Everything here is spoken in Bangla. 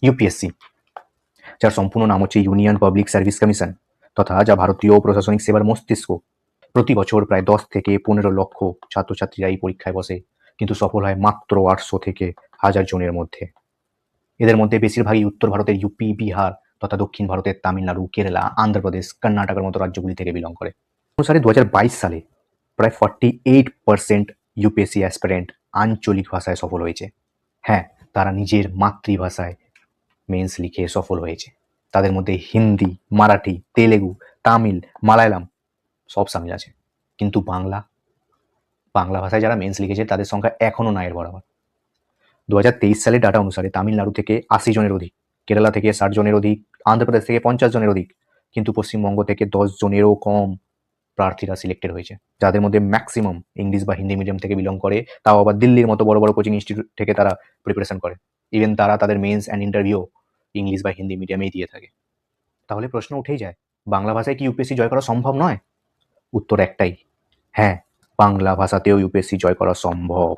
ইউপিএসসি, যার সম্পূর্ণ নাম হচ্ছে ইউনিয়ন পাবলিক সার্ভিস কমিশন, তথা যা ভারতীয় প্রশাসনিক সেবার মস্তিষ্ক। প্রতি বছর প্রায় 10 থেকে 15 লক্ষ ছাত্রছাত্রীরা এই পরীক্ষায় বসে, কিন্তু সফল হয় মাত্র 800 থেকে 1000 জনের মধ্যে। এদের মধ্যে বেশিরভাগই উত্তর ভারতের ইউপি, বিহার তথা দক্ষিণ ভারতের তামিলনাড়ু, কেরালা, অন্ধ্রপ্রদেশ, কর্ণাটকের মতো রাজ্যগুলি থেকে বিলং করে। অনুসারে 2022 সালে প্রায় 48% ইউপিএসসি অ্যাসপিরেন্ট আঞ্চলিক ভাষায় সফল হয়েছে। হ্যাঁ, তারা নিজের মাতৃভাষায় মেন্স লিখে সফল হয়েছে। তাদের মধ্যে হিন্দি, মারাঠি, তেলেগু, তামিল, মালায়ালাম সব সামিল আছে। কিন্তু বাংলা ভাষায় যারা মেন্স লিখেছে তাদের সংখ্যা এখনো নায়ের বরাবর। 2023 সালের ডাটা অনুসারে তামিলনাড়ু থেকে 80 জনের অধিক, কেরালা থেকে 60 জনের অধিক, অন্ধ্রপ্রদেশ থেকে 50 জনের অধিক, কিন্তু পশ্চিমবঙ্গ থেকে 10 জনেরও কম প্রার্থীরা সিলেক্টেড হয়েছে, যাদের মধ্যে ম্যাক্সিমাম ইংলিশ বা হিন্দি মিডিয়াম থেকে বিলং করে, তাও আবার দিল্লির মতো বড় বড় কোচিং ইনস্টিটিউট থেকে তারা প্রিপারেশন করে। ইভেন তারা তাদের মেন্স অ্যান্ড ইন্টারভিউ ইংলিশ বা হিন্দি মিডিয়ামেই দিয়ে থাকে। তাহলে প্রশ্ন উঠেই যায়, বাংলা ভাষায় কি ইউপিএসসি জয় করা সম্ভব নয়? উত্তর একটাই, হ্যাঁ, বাংলা ভাষাতেও ইউপিএসসি জয় করা সম্ভব।